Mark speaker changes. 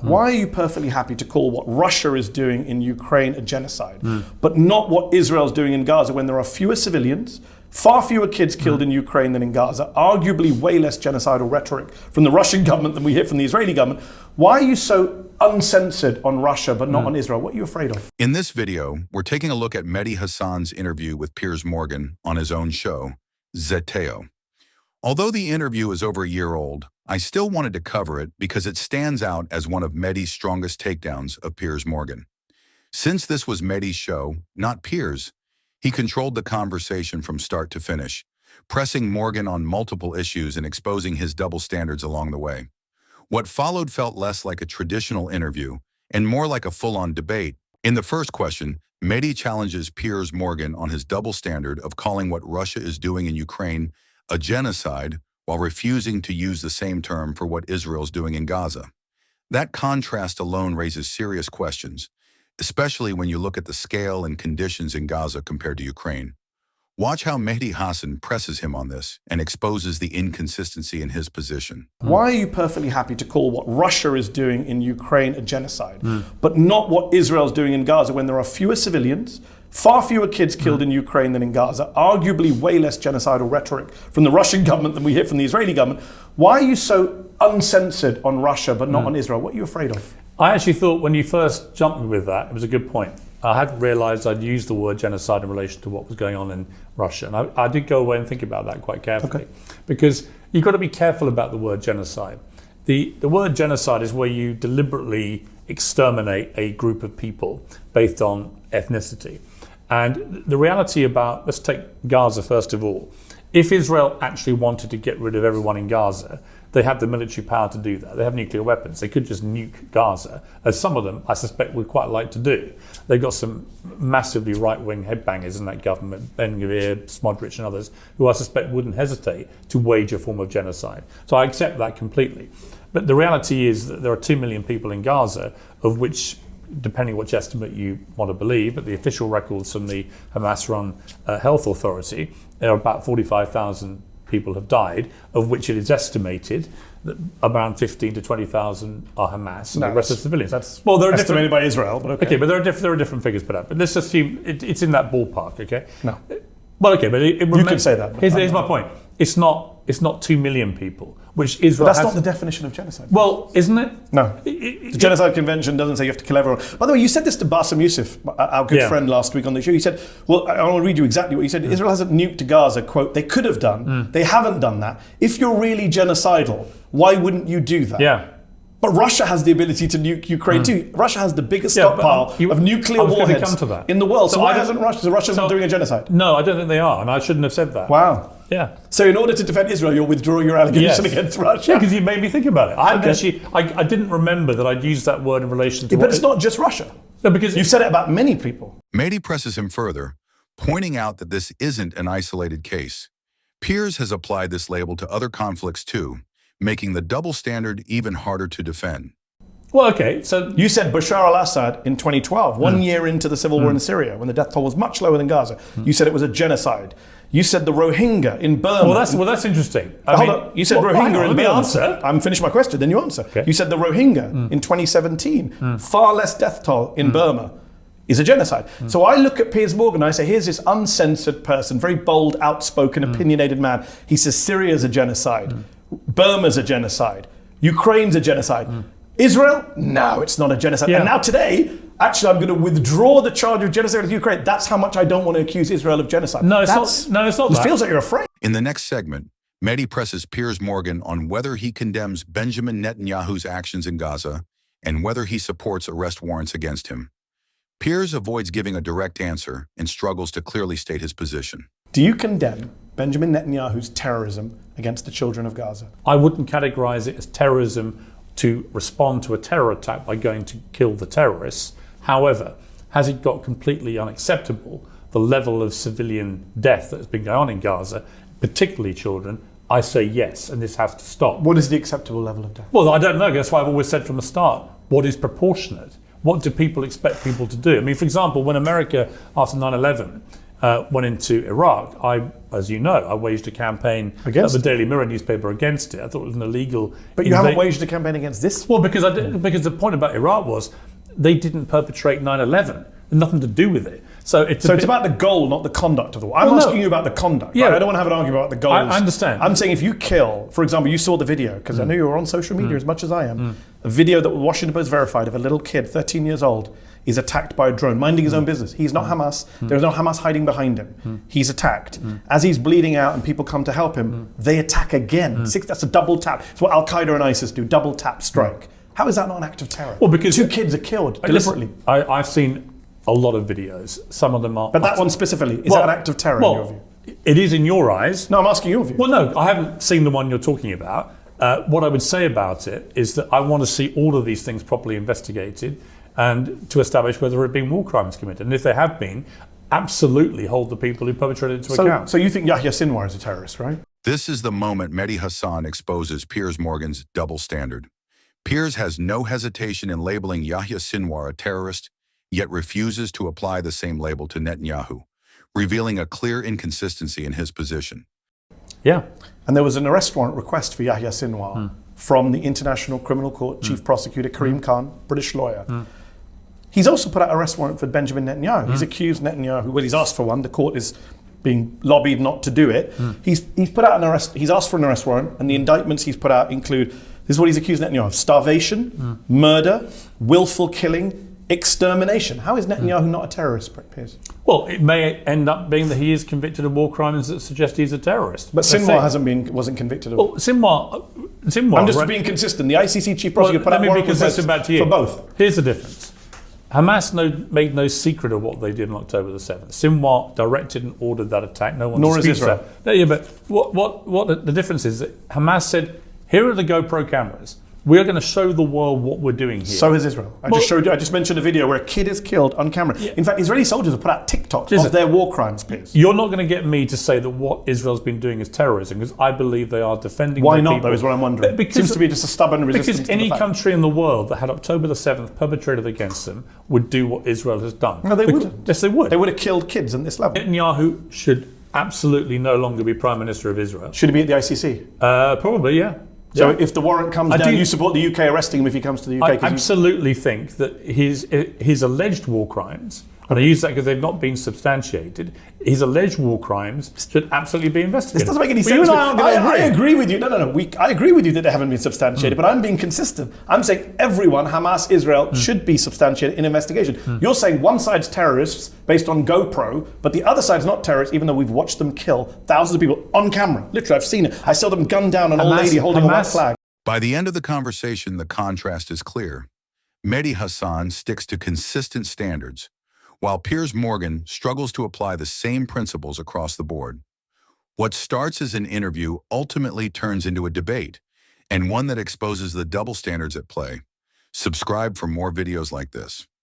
Speaker 1: Why are you perfectly happy to call what Russia is doing in Ukraine a genocide, but not what Israel's doing in Gaza when there are fewer civilians, far fewer kids killed in Ukraine than in Gaza, arguably way less genocidal rhetoric from the Russian government than we hear from the Israeli government? Why are you so uncensored on Russia but not on Israel? What are you afraid of?
Speaker 2: In this video, we're taking a look at Mehdi Hasan's interview with Piers Morgan on his own show, Zeteo. Although the interview is over a year old, I still wanted to cover it because it stands out as one of Mehdi's strongest takedowns of Piers Morgan. Since this was Mehdi's show, not Piers, he controlled the conversation from start to finish, pressing Morgan on multiple issues and exposing his double standards along the way. What followed felt less like a traditional interview and more like a full-on debate. In the first question, Mehdi challenges Piers Morgan on his double standard of calling what Russia is doing in Ukraine a genocide while refusing to use the same term for what Israel's doing in Gaza. That contrast alone raises serious questions, especially when you look at the scale and conditions in Gaza compared to Ukraine. Watch how Mehdi Hasan presses him on this and exposes the inconsistency in his position.
Speaker 1: Why are you perfectly happy to call what Russia is doing in Ukraine a genocide, but not what Israel's doing in Gaza when there are fewer civilians, far fewer kids killed in Ukraine than in Gaza, arguably way less genocidal rhetoric from the Russian government than we hear from the Israeli government? Why are you so uncensored on Russia but not on Israel? What are you afraid of?
Speaker 3: I actually thought when you first jumped with that, it was a good point. I hadn't realised I'd used the word genocide in relation to what was going on in Russia. And I did go away and think about that quite carefully. Because you've got to be careful about the word genocide. The word genocide is where you deliberately exterminate a group of people based on ethnicity. And the reality about, let's take Gaza first of all. If Israel actually wanted to get rid of everyone in Gaza, they have the military power to do that. They have nuclear weapons. They could just nuke Gaza, as some of them, I suspect, would quite like to do. They've got some massively right-wing headbangers in that government, Ben-Gvir, Smodrich and others, who I suspect wouldn't hesitate to wage a form of genocide. So I accept that completely. But the reality is that there are 2 million people in Gaza, of which, depending which estimate you want to believe, but the official records from the Hamas-run health authority, there are about 45,000 people have died, of which it is estimated that around 15 to 20,000 are Hamas, and the rest are civilians.
Speaker 1: That's
Speaker 3: they're
Speaker 1: estimated by Israel, but okay.
Speaker 3: Okay, but there are different figures put out. But let's assume it's in that ballpark. Okay.
Speaker 1: No.
Speaker 3: Well, okay, but it
Speaker 1: you can say that.
Speaker 3: Here's my point. It's not 2 million people, which Israel
Speaker 1: But that's not the definition of genocide.
Speaker 3: Well, isn't it?
Speaker 1: No. The Genocide Convention doesn't say you have to kill everyone. By the way, you said this to Bassem Youssef, our good friend, last week on the show. He said, well, I want to read you exactly what he said. Israel hasn't nuked Gaza, quote, they could have done. They haven't done that. If you're really genocidal, why wouldn't you do that?
Speaker 3: Yeah.
Speaker 1: But Russia has the ability to nuke Ukraine too. Russia has the biggest stockpile of nuclear warheads in the world. So why hasn't Russia? So Russia's not doing a genocide?
Speaker 3: No, I don't think they are, and I shouldn't have said that.
Speaker 1: Wow.
Speaker 3: Yeah.
Speaker 1: So in order to defend Israel, you're withdrawing your allegation against Russia?
Speaker 3: Yeah, because you made me think about it. I didn't remember that I'd used that word in relation to...
Speaker 1: But it's not just Russia.
Speaker 3: No, because
Speaker 1: you've said it about many people.
Speaker 2: Mehdi presses him further, pointing out that this isn't an isolated case. Piers has applied this label to other conflicts too, making the double standard even harder to defend.
Speaker 3: Well, okay, so...
Speaker 1: You said Bashar al-Assad in 2012, 1 year into the civil war in Syria, when the death toll was much lower than Gaza. You said it was a genocide. You said the Rohingya in Burma...
Speaker 3: Well, that's interesting.
Speaker 1: Hold on. You said Rohingya in Burma.
Speaker 3: Answer.
Speaker 1: I'm finished my question, then you answer.
Speaker 3: Okay.
Speaker 1: You said the Rohingya in 2017, far less death toll in Burma, is a genocide. So I look at Piers Morgan and I say, here's this uncensored person, very bold, outspoken, opinionated man. He says Syria's a genocide. Burma's a genocide. Ukraine's a genocide. Israel? No, it's not a genocide.
Speaker 3: Yeah.
Speaker 1: And now today, actually, I'm going to withdraw the charge of genocide of Ukraine. That's how much I don't want to accuse Israel of genocide.
Speaker 3: No, it's not.
Speaker 1: It feels like you're afraid.
Speaker 2: In the next segment, Mehdi presses Piers Morgan on whether he condemns Benjamin Netanyahu's actions in Gaza and whether he supports arrest warrants against him. Piers avoids giving a direct answer and struggles to clearly state his position.
Speaker 1: Do you condemn Benjamin Netanyahu's terrorism against the children of Gaza?
Speaker 3: I wouldn't categorize it as terrorism to respond to a terror attack by going to kill the terrorists. However, has it got completely unacceptable, the level of civilian death that has been going on in Gaza, particularly children? I say yes, and this has to stop.
Speaker 1: What is the acceptable level of death?
Speaker 3: Well, I don't know. That's why I've always said from the start, what is proportionate? What do people expect people to do? I mean, for example, when America, after 9/11, went into Iraq, as you know, I waged a campaign
Speaker 1: Against
Speaker 3: at the Daily Mirror newspaper against it. I thought it was an illegal.
Speaker 1: But you haven't waged a campaign against this?
Speaker 3: Well, because because the point about Iraq was they didn't perpetrate 9/11. Nothing to do with it. So it's
Speaker 1: about the goal, not the conduct of the war. I'm asking you about the conduct.
Speaker 3: Yeah,
Speaker 1: right? I don't want to have an argument about the goals.
Speaker 3: I understand.
Speaker 1: I'm saying if you kill, for example, you saw the video, because I know you were on social media as much as I am, a video that Washington Post verified of a little kid, 13 years old, is attacked by a drone, minding his own business. He's not Hamas. There's no Hamas hiding behind him. He's attacked. As he's bleeding out and people come to help him, they attack again. That's a double tap. It's what Al-Qaeda and ISIS do, double tap strike. How is that not an act of terror?
Speaker 3: Well, because
Speaker 1: 2 kids are killed deliberately.
Speaker 3: I've seen a lot of videos. Some of them are.
Speaker 1: But that one specifically, is that an act of terror in your view?
Speaker 3: It is in your eyes.
Speaker 1: No, I'm asking your view.
Speaker 3: Well, no, I haven't seen the one you're talking about. What I would say about it is that I want to see all of these things properly investigated and to establish whether there have been war crimes committed. And if there have been, absolutely hold the people who perpetrated it to account.
Speaker 1: So you think Yahya Sinwar is a terrorist, right?
Speaker 2: This is the moment Mehdi Hasan exposes Piers Morgan's double standard. Piers has no hesitation in labeling Yahya Sinwar a terrorist, yet refuses to apply the same label to Netanyahu, revealing a clear inconsistency in his position.
Speaker 3: Yeah.
Speaker 1: And there was an arrest warrant request for Yahya Sinwar from the International Criminal Court Chief Prosecutor Karim Khan, British lawyer. He's also put out an arrest warrant for Benjamin Netanyahu. He's accused Netanyahu, well, he's asked for one, the court is being lobbied not to do it. He's put out he's asked for an arrest warrant, and the indictments he's put out include, this is what he's accused Netanyahu of: starvation, murder, willful killing, extermination. How is Netanyahu not a terrorist, Piers?
Speaker 3: Well, it may end up being that he is convicted of war crimes that suggest he's a terrorist.
Speaker 1: But Sinwar wasn't convicted of.
Speaker 3: Well, Sinwar.
Speaker 1: I'm just being consistent. The ICC chief prosecutor put out warrant requests for both.
Speaker 3: Here's the difference. Hamas made no secret of what they did on October the 7th. Sinwar directed and ordered that attack. No one
Speaker 1: Nor is Israel.
Speaker 3: No, yeah, but what the difference is that Hamas said, here are the GoPro cameras. We're going to show the world what we're doing here.
Speaker 1: So is Israel. I just mentioned a video where a kid is killed on camera. Yeah. In fact, Israeli soldiers have put out TikToks of their war crimes, Piers.
Speaker 3: You're not going to get me to say that what Israel's been doing is terrorism, because I believe they are defending
Speaker 1: Why
Speaker 3: their
Speaker 1: not,
Speaker 3: people.
Speaker 1: though, is what I'm wondering. Because, seems to be just a stubborn resistance.
Speaker 3: Because any country in the world that had October the 7th perpetrated against them would do what Israel has done.
Speaker 1: No, they wouldn't.
Speaker 3: Yes, they would.
Speaker 1: They would have killed kids on this level.
Speaker 3: Netanyahu should absolutely no longer be Prime Minister of Israel.
Speaker 1: Should he be at the ICC?
Speaker 3: Probably, yeah.
Speaker 1: So if the warrant comes down, you support the UK arresting him if he comes to the UK?
Speaker 3: I absolutely think that his alleged war crimes, and I use that because they've not been substantiated, his alleged war crimes should absolutely be investigated.
Speaker 1: This doesn't make any sense. I agree with you. No. I agree with you that they haven't been substantiated, but I'm being consistent. I'm saying everyone, Hamas, Israel, should be substantiated in investigation. You're saying one side's terrorists based on GoPro, but the other side's not terrorists, even though we've watched them kill thousands of people on camera. Literally, I've seen it. I saw them gun down an old lady holding a white flag.
Speaker 2: By the end of the conversation, the contrast is clear. Mehdi Hasan sticks to consistent standards, while Piers Morgan struggles to apply the same principles across the board. What starts as an interview ultimately turns into a debate, and one that exposes the double standards at play. Subscribe for more videos like this.